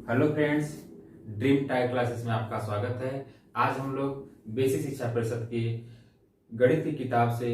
Hello friends, dream tie classes में आपका स्वागत है। आज हम लोग बेसिक शिक्षा परिषद की गणित की किताब से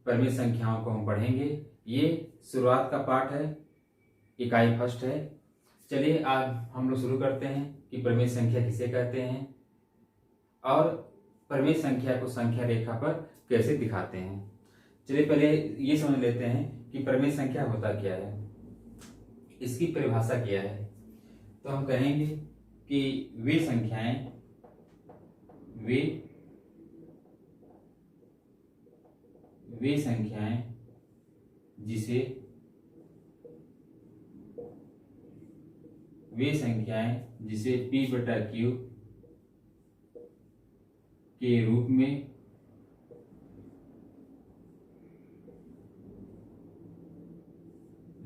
परिमेय संख्याओं को हम पढ़ेंगे। ये शुरुआत का पाठ है, इकाई फर्स्ट है। चलिए आज हम लोग शुरू करते हैं कि परिमेय संख्या किसे कहते हैं और परिमेय संख्या को संख्या रेखा पर कैसे दिखाते हैं। चलिए पहले ये समझ लेते हैं कि परिमेय संख्या होता क्या है, इसकी परिभाषा क्या है। तो हम कहेंगे कि वे संख्याएं जिसे P बटा Q के रूप में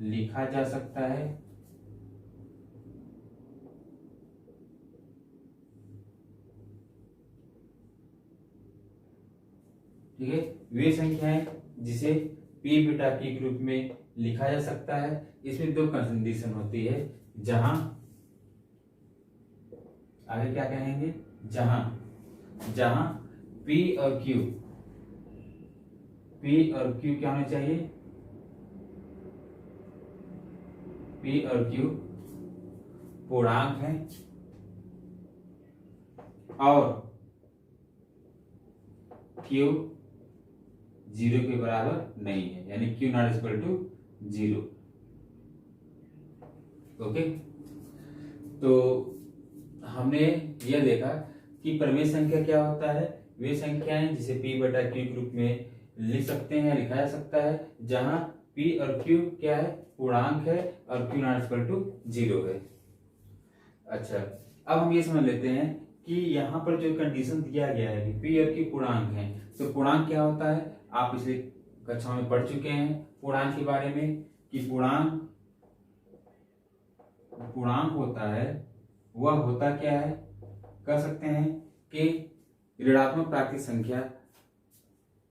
लिखा जा सकता है, ठीक है। वे संख्याएं जिसे P बटा Q के रूप में लिखा जा सकता है। इसमें दो कंडीशन होती है, जहां आगे क्या कहेंगे, जहां P और Q क्या होने चाहिए, P और Q पूर्णांक हैं और Q 0 के बराबर नहीं है, यानी Q not equal to 0। Okay, तो हमने यह देखा कि परिमेय संख्या क्या होता है। वे संख्याएं जिसे P बटा Q के रूप में लिख सकते हैं, लिखा जा सकता है, जहां P और Q क्या है, पूर्णांक है और Q नॉट इक्वल टू 0 है। अच्छा, अब हम ये समझ लेते हैं कि यहाँ पर जो कंडीशन दिया गया है कि P और Q पूर्णांक हैं, तो पूर्णांक क्या होता है, आप पिछले कक्षा में पढ़ चुके हैं पूर्णांक के बारे में कि पूर्णांक होता है, वह होता क्या है, कह सकते हैं कि ऋणात्मक प्राकृतिक संख्या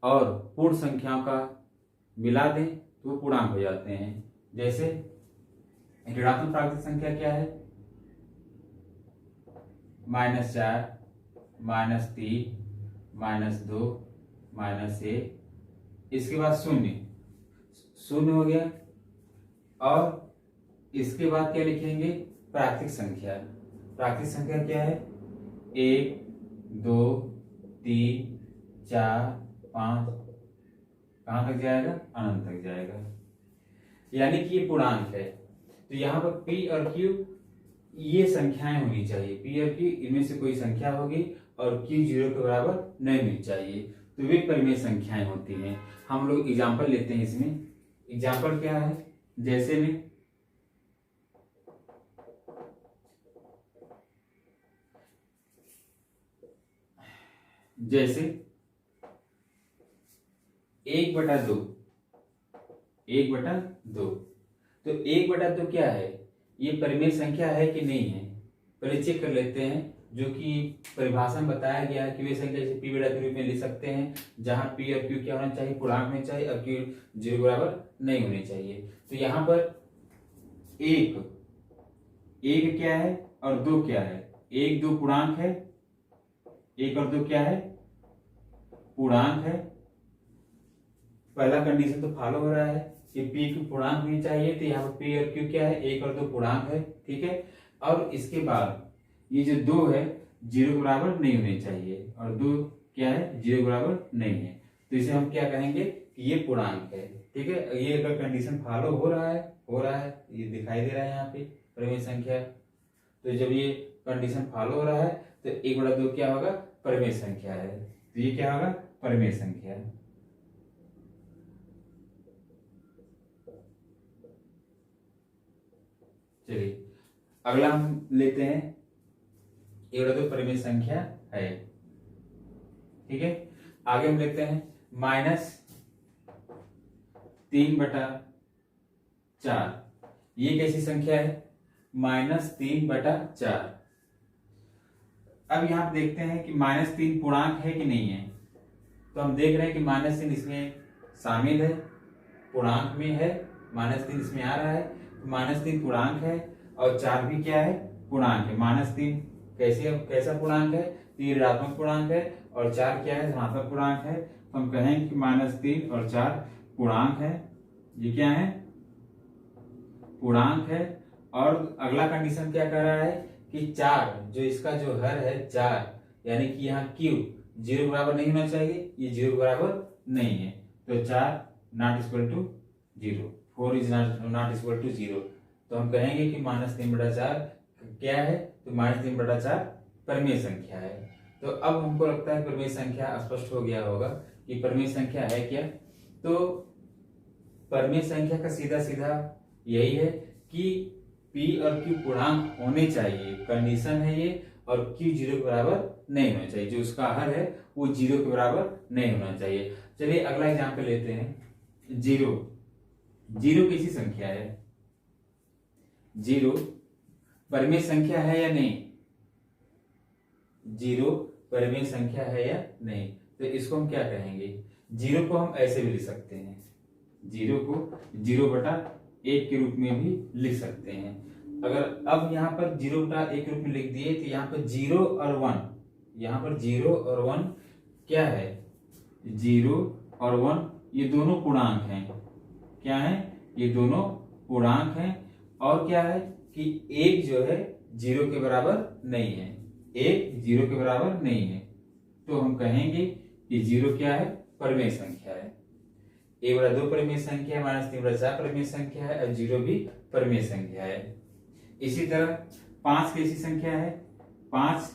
और पूर्ण संख्याओं का मिला दें तो वो पूर्णांक हो जाते हैं। जैसे ऋणात्मक प्राकृतिक संख्या क्या है, -4, -3, -2, -1, इसके बाद शून्य हो गया, और इसके बाद क्या लिखेंगे, प्राकृतिक संख्या। प्राकृतिक संख्या क्या है, 1, 2, 3, 4, 5, कहां तक जाएगा, अनंत तक जाएगा, यानी कि ये पूर्णांक है। तो यहाँ पर P और Q ये संख्याएं होनी चाहिए, P और Q इनमें से कोई संख्या होगी और Q 0 के बराबर नहीं होनी चाहिए, तो वे परिमेय संख्याएं होती हैं। हम लोग एग्जाम्पल लेते हैं इसमें। एग्जाम्पल क्या है, जैसे में जैसे 1/2, तो 1/2 क्या है, ये परिमेय संख्या है कि नहीं है, पहले चेक कर लेते हैं। जो कि परिभाषा में बताया गया है कि वे संख्या जैसे P बटा Q के रूप में लिख सकते हैं, जहां P और Q क्या होना चाहिए, पूर्णांक होने चाहिए और Q 0 बराबर नहीं होने चाहिए। तो यहाँ पर एक क्या है और 2 क्या है, 1, 2 पूर्णांक है, 1 और 2 क्या है, पूर्णांक है। पहला कंडीशन तो फॉलो हो रहा है कि P की पूर्णांक होनी चाहिए, तो यहाँ पर P और Q क्या है, 1 और 2 पूर्णांक है, ठीक है। और इसके बाद ये जो 2 है 0 के बराबर नहीं होने चाहिए, और 2 क्या है, 0 के बराबर नहीं है, तो इसे हम क्या कहेंगे कि ये पूर्णांक है, ठीक है। ये अगर कंडीशन फॉलो हो रहा है, ये दिखाई दे रहा है यहाँ पे परिमेय संख्या। तो जब ये कंडीशन फॉलो हो रहा है तो 1/2 क्या होगा, परिमेय संख्या है, तो ये क्या होगा, परिमेय संख्या। चलिए अगला हम लेते हैं, 1/2 परिमेय संख्या है, ठीक है। आगे हम लेते हैं -3/4। ये कैसी संख्या है, -3/4। अब यहां देखते हैं कि -3 पूर्णांक है कि नहीं है, तो हम देख रहे हैं कि -3 इसमें शामिल है, पूर्णांक में है, -3 इसमें आ रहा है, -3 पूर्णांक है और 4 भी क्या है, पूर्णांक है। -3 कैसा पूर्णांक है? 3 ऋणात्मक पूर्णांक है और 4 क्या है? धनात्मक पूर्णांक है। तो हम कहेंगे कि -3 और 4 पूर्णांक है। ये क्या है? पूर्णांक है। और अगला कंडीशन क्या कह रहा है कि 4 जो इसका जो हर है 4, यानी कि यहाँ Q 0 के बराबर नहीं होना चाहिए, ये 0 के बराबर नहीं है। तो 4 not equal to 0, 4 is not equal to 0। तो हम कहेंगे कि -3/4 क्या है? तो -3/4 परिमेय संख्या है। तो अब हमको लगता है परिमेय संख्या स्पष्ट हो गया होगा कि परिमेय संख्या है क्या। तो परिमेय संख्या का सीधा सीधा यही है कि P और Q पूर्णांक होने चाहिए, कंडीशन है ये। और Q 0 के बराबर नहीं होना चाहिए, जो उसका हर है वो 0 के बराबर नहीं होना चाहिए। चलिए अगला एग्जांपल लेते हैं। 0 कैसी संख्या है? 0 परिमेय संख्या है या नहीं? 0 परिमेय संख्या है या नहीं? तो इसको हम क्या कहेंगे? 0 को हम ऐसे भी लिख सकते हैं, 0 को 0/1 के रूप में भी लिख सकते हैं। अगर अब यहाँ पर 0/1 के रूप में लिख दिए तो यहाँ पर 0 और 1, यहाँ पर 0 और 1 क्या है? 0 और 1 ये दोनों पूर्णांक हैं। क्या है? ये दोनों पूर्णांक हैं। और क्या है कि 1 जो है 0 के बराबर नहीं है, 1 0 के बराबर नहीं है। तो हम कहेंगे कि 0 क्या है? परिमेय संख्या है। 1/2 परिमेय संख्या है, -3/4 परिमेय संख्या है और 0 भी परिमेय संख्या है। इसी तरह 5 कैसी संख्या है? 5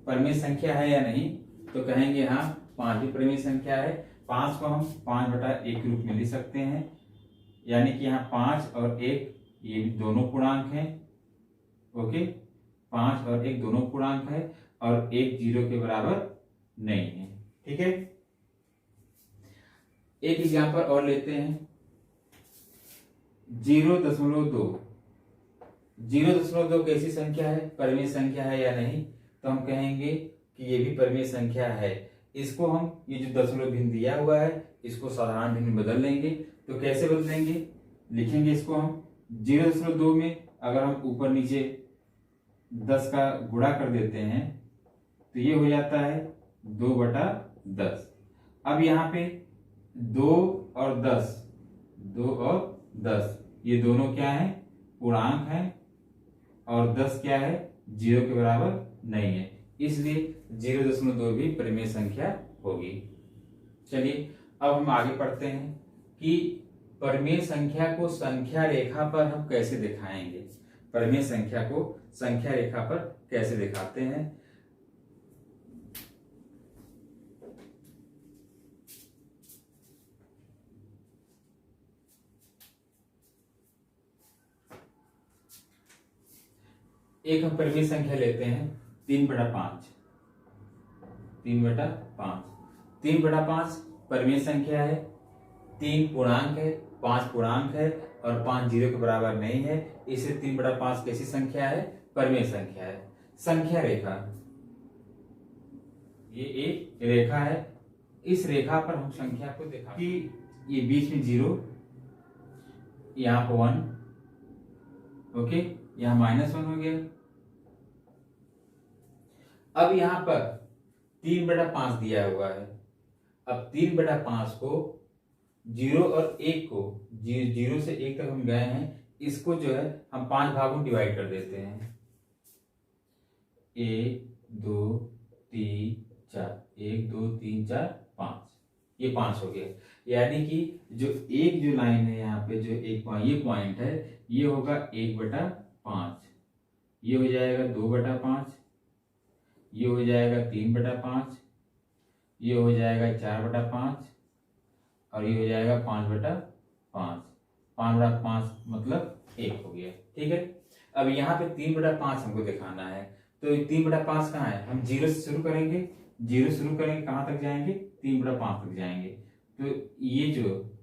परिमेय संख्या है या नहीं? तो कहेंगे हाँ 5 भी परिमेय संख्या है। 5 को हम 5/1 के रूप में लिख सकते हैं, यानी कि यहाँ 5 और 1 ये भी दोनों पूर्णांक हैं। ओके, 5 और 1 दोनों पूर्णांक है और 1 0 के बराबर नहीं है। ठीक है, एक एग्जांपल और लेते हैं। 0.2 0.2 कैसी संख्या है? परिमेय संख्या है या नहीं? तो हम कहेंगे कि ये भी परिमेय संख्या है। इसको हम ये जो दशमलव भिन्न दिया हुआ है इसको साधारण भिन्न में बदल लेंगे। तो कैसे बदलेंगे? लिखेंगे इसको हम 0.2 में अगर हम ऊपर नीचे 10 का गुणा कर देते हैं तो ये हो जाता है 2/10। अब यहाँ पे 2 और 10 ये दोनों क्या है? पूर्णांक हैं और 10 क्या है? 0 के बराबर नहीं है, इसलिए 0.2 भी परिमेय संख्या होगी। चलिए अब हम आगे पढ़ते हैं कि परिमेय संख्या को संख्या रेखा पर हम कैसे दिखाएंगे। परिमेय संख्या को संख्या रेखा पर कैसे दिखाते हैं? एक हम परिमेय संख्या लेते हैं 3/5। 3/5 परिमेय संख्या है। 3 पूर्णांक है, 5 पूर्णांक है और 5 0 के बराबर नहीं है, इससे 3/5 कैसी संख्या है? परिमेय संख्या है। संख्या रेखा, ये एक रेखा है। इस रेखा पर हम संख्या को देखा कि ये बीच में 0, यहाँ पर 1, ओके, यहाँ -1 हो गया। अब यहाँ पर 3/5 दिया हुआ है। अब 3/5 को 0 और 1 को 0 से 1 तक हम गए हैं, इसको जो है हम 5 भागों में डिवाइड कर देते हैं। 1 2 3 4, 1 2 3 4 5, ये 5 हो गया। यानी कि जो एक जो लाइन है यहाँ पे जो एक ये पॉइंट है, ये होगा 1/5, ये हो जाएगा 2/5, ये हो जाएगा 3/5, ये हो जाएगा 4/5 और ये हो जाएगा 5/5। 5/5 मतलब 1 हो गया। ठीक है, अब यहाँ पे 3/5 हमको दिखाना है। तो 3/5 कहाँ है? हम 0 से शुरू करेंगे, 0 शुरू करेंगे, कहाँ तक जाएंगे? 3/5 तक जाएंगे। तो ये जो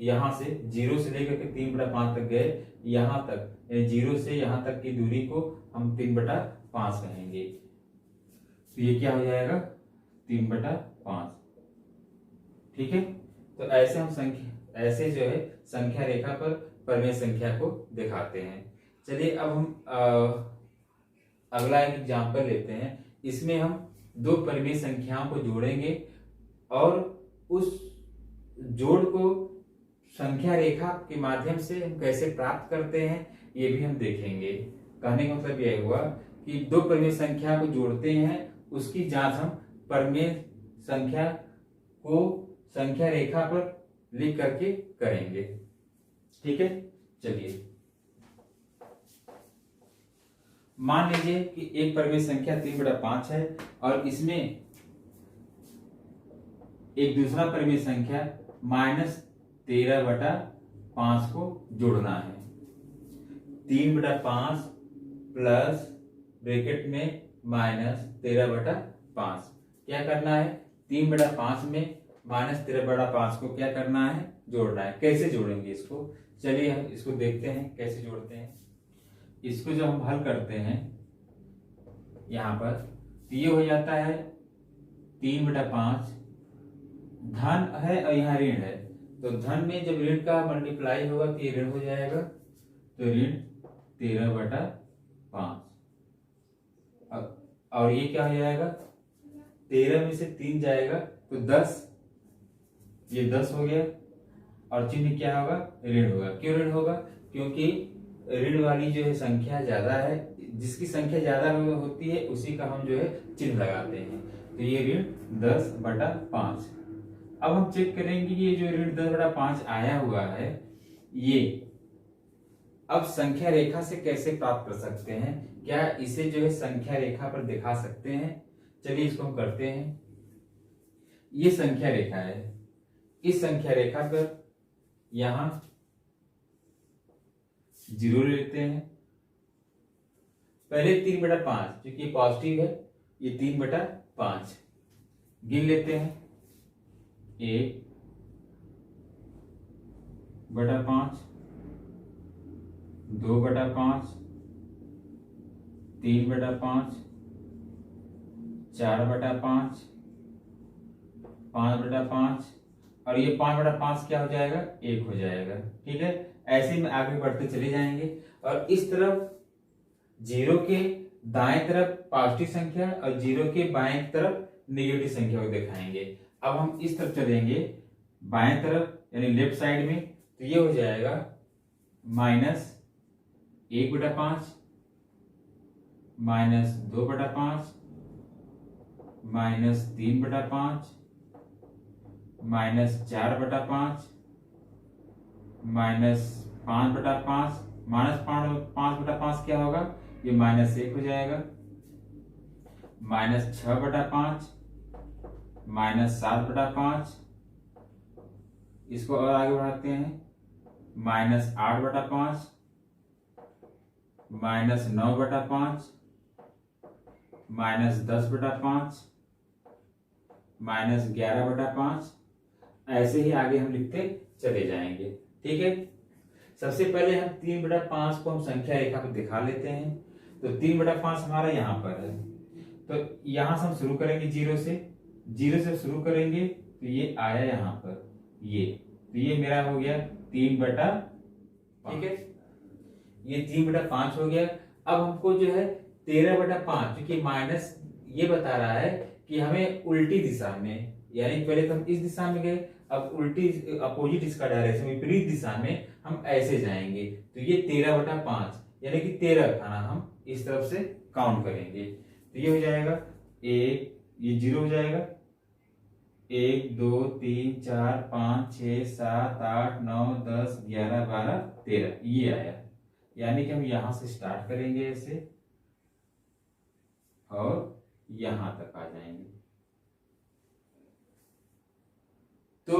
यहां से 0 से लेकर के 3/5 तक गए, यहां तक 0 से यहां तक की दूरी को हम 3/5 कहेंगे। तो ये क्या हो जाएगा? 3/5। ठीक है, तो ऐसे हम ऐसे जो है संख्या रेखा पर परिमेय संख्या को दिखाते हैं। चलिए अब हम अगला एक एग्जाम्पल लेते हैं। इसमें हम दो परिमेय संख्याओं को जोड़ेंगे और उस जोड़ को संख्या रेखा के माध्यम से हम कैसे प्राप्त करते हैं ये भी हम देखेंगे। कहने का मतलब यह हुआ कि दो परिमेय संख्या को जोड़ते हैं, उसकी जांच हम परिमेय संख्या को संख्या रेखा पर लिख करके करेंगे। ठीक है, चलिए मान लीजिए कि एक परिमेय संख्या 3/5 है और इसमें एक दूसरा परिमेय संख्या -13/5 को जोड़ना है। 3/5 प्लस ब्रैकेट में -13/5 क्या करना है? 3/5 में -13/5 को क्या करना है? जोड़ना है। कैसे जोड़ेंगे इसको? चलिए हम इसको देखते हैं कैसे जोड़ते हैं। इसको जब हम हल करते हैं यहाँ पर तो ये हो जाता है 3/5 धन है और यहाँ ऋण है, तो धन में जब ऋण का मल्टीप्लाई होगा तो ये ऋण हो जाएगा, तो ऋण 13/5 और ये क्या हो जाएगा? 13 में से 3 जाएगा तो 10, ये 10 हो गया और चिन्ह क्या होगा? ऋण होगा। क्यों ऋण होगा? क्योंकि ऋण वाली जो है संख्या ज्यादा है, जिसकी संख्या ज्यादा होती है उसी का हम जो है चिन्ह लगाते हैं। तो ये ऋण 10/5। अब हम चेक करेंगे कि ये जो ऋण 10/5 आया हुआ है ये अब संख्या रेखा से कैसे प्राप्त कर सकते हैं? क्या इसे जो है संख्या रेखा पर दिखा सकते हैं? चलिए इसको हम करते हैं। ये संख्या रेखा है, इस संख्या रेखा पर यहां 0 लेते हैं। पहले 3/5 क्योंकि पॉजिटिव है, ये 3/5 गिन लेते हैं। 1/5, 2/5, 3/5, 4/5, 5/5 और ये 5/5 क्या हो जाएगा? 1 हो जाएगा। ठीक है, ऐसे में आगे बढ़ते चले जाएंगे और इस तरफ 0 के दाएं तरफ पॉजिटिव संख्या और 0 के बाएं तरफ नेगेटिव संख्या को दिखाएंगे। अब हम इस तरफ चलेंगे बाएं तरफ यानी लेफ्ट साइड में, तो ये हो जाएगा -1/5, -2/5, -3/5, -4/5, -5/5, -5/5 क्या होगा? ये -1 हो जाएगा। -6/5, -7/5, इसको और आगे बढ़ाते हैं -8/5, -9/5, -10/5, -11/5, ऐसे ही आगे हम लिखते चले जाएंगे। ठीक है, सबसे पहले हम 3/5 को हम संख्या रेखा पर दिखा लेते हैं। तो 3/5 हमारा यहाँ पर है, तो यहां से हम शुरू करेंगे 0 से शुरू करेंगे तो ये आया यहाँ पर, तो ये मेरा हो गया 3/5। ठीक है, ये 3/5 हो गया। अब हमको जो है 13/5 क्योंकि माइनस ये बता रहा है कि हमें उल्टी दिशा में, यानी पहले तो हम इस दिशा में गए, अब उल्टी अपोजिट इसका डायरेक्शन विपरीत दिशा में हम ऐसे जाएंगे। तो ये 13/5 यानी कि 13 खाना हम इस तरफ से काउंट करेंगे। तो ये हो जाएगा 1, ये 0 हो जाएगा, 1 2 3 4 5 6 7 8 9 10 11 12 13 ये आया। यानी कि हम यहां से स्टार्ट करेंगे ऐसे और यहां तक आ जाएंगे। तो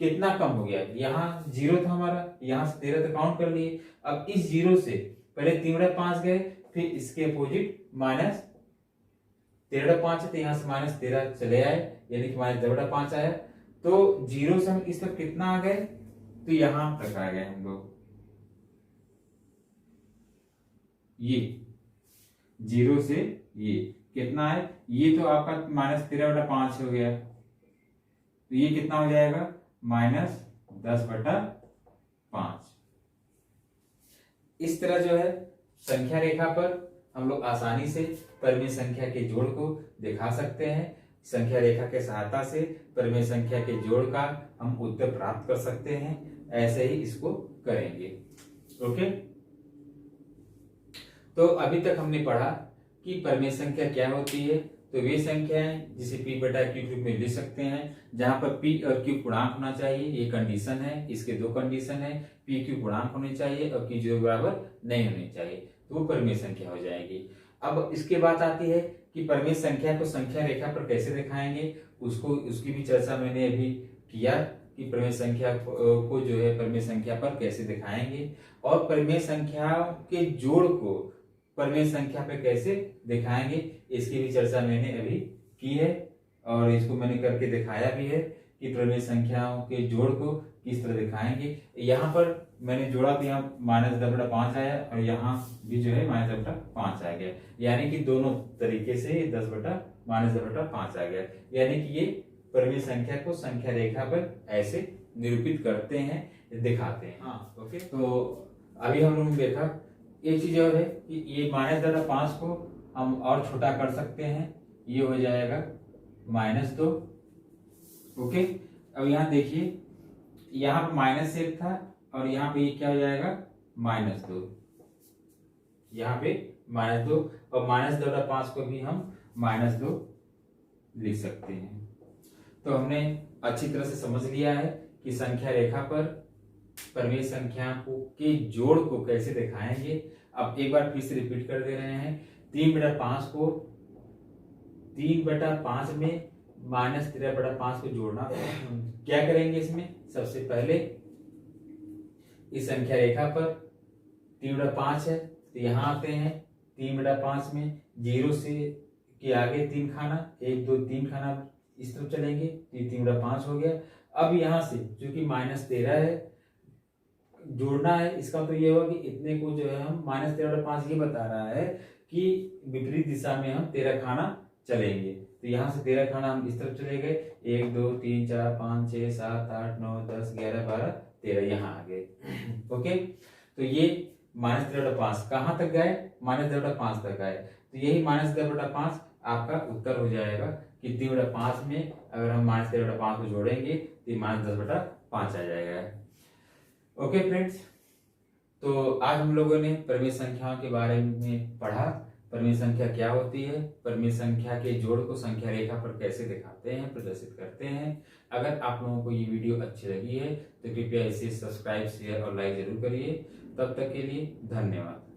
कितना कम हो गया? यहाँ 0 था हमारा, यहां से 13 तक काउंट कर लिए। अब इस 0 से पहले 3/5 गए, फिर इसके अपोजिट -13/5 है तो यहां से -13 चले आए, यानी कि -10/5 आया। तो 0 से हम इस तरफ कितना आ गए? तो यहां तक आ गए हम लोग। ये 0 से ये कितना है? ये तो आपका -13/5 हो गया, तो ये कितना हो जाएगा? -10/5। 5। इस तरह जो है संख्या रेखा पर हम लोग आसानी से परिमेय संख्या के जोड़ को दिखा सकते हैं। संख्या रेखा के सहायता से परिमेय संख्या के जोड़ का हम उत्तर प्राप्त कर सकते हैं। ऐसे ही इसको करेंगे। ओके, तो अभी तक हमने पढ़ा कि परिमेय संख्या क्या होती है। तो वे संख्याएं जिसे p बटा q रूप में लिख सकते हैं, जहां पर p और q पूर्णांक होना चाहिए, ये कंडीशन है। इसके दो कंडीशन है, p q पूर्णांक होने चाहिए और q 0 बराबर नहीं होने चाहिए, तो वो परिमेय संख्या हो जाएगी। अब इसके बाद आती है कि परिमेय संख्या को संख्या रेखा पर कैसे दिखाएंगे, उसकी भी चर्चा मैंने अभी किया कि परिमेय संख्या को जो है परिमेय संख्या पर कैसे दिखाएंगे, और परिमेय संख्याओं के जोड़ को परिमेय संख्या पे कैसे दिखाएंगे, इसकी भी चर्चा मैंने अभी की है और इसको मैंने करके दिखाया भी है कि परिमेय संख्याओं के जोड़ को किस तरह दिखाएंगे। यहाँ पर मैंने जोड़ा तो यहाँ -10/5 आया और यहाँ भी जो है -10/5 आ गया, यानी कि दोनों तरीके से 10/-10/5 आ गया, यानी कि ये परिमेय संख्या को संख्या रेखा पर ऐसे निरूपित करते हैं, दिखाते हैं। हाँ, ओके। तो अभी हम लोगों ने देखा एक चीज और है कि ये -10/5 को हम और छोटा कर सकते हैं, ये हो जाएगा -2। ओके, अब यहाँ देखिए, यहाँ पे -1 था और यहाँ पे ये क्या हो जाएगा -2, यहाँ पे -2 और -10/5 को भी हम -2 लिख सकते हैं। तो हमने अच्छी तरह से समझ लिया है कि संख्या रेखा पर परिमेय संख्या के जोड़ को कैसे दिखाएंगे। अब एक बार फिर से रिपीट कर दे रहे हैं, 3/5 को 3/5 में -13/5 को जोड़ना। क्या करेंगे इसमें, सबसे पहले इस संख्या रेखा पर 3/5 है तो यहाँ आते हैं 3/5 में 0 से के आगे 3 खाना, 1 2 3 खाना इस तरफ चलेंगे, ये 3/5 हो गया। अब यहाँ से चूंकि -13 है जोड़ना है, इसका तो ये होगा कि इतने को जो है हम -13/5 ये बता रहा है कि विपरीत दिशा में हम 13 खाना चलेंगे। तो यहाँ से 13 खाना हम इस तरफ चले गए, 1 2 3 4 5 6 7 8 9 10 11 12 13 यहाँ आ गए। ओके, तो ये -13/5 कहाँ तक गए, -10/5 तक गए, तो यही -10/5 आपका उत्तर हो जाएगा कि 3/5 में अगर हम -13/5 को जोड़ेंगे तो -10/5 आ जाएगा। ओके फ्रेंड्स, तो आज हम लोगों ने परिमेय संख्याओं के बारे में पढ़ा। परिमेय संख्या क्या होती है, परिमेय संख्या के जोड़ को संख्या रेखा पर कैसे दिखाते हैं, प्रदर्शित करते हैं। अगर आप लोगों को ये वीडियो अच्छी लगी है तो कृपया इसे सब्सक्राइब, शेयर और लाइक जरूर करिए। तब तक के लिए धन्यवाद।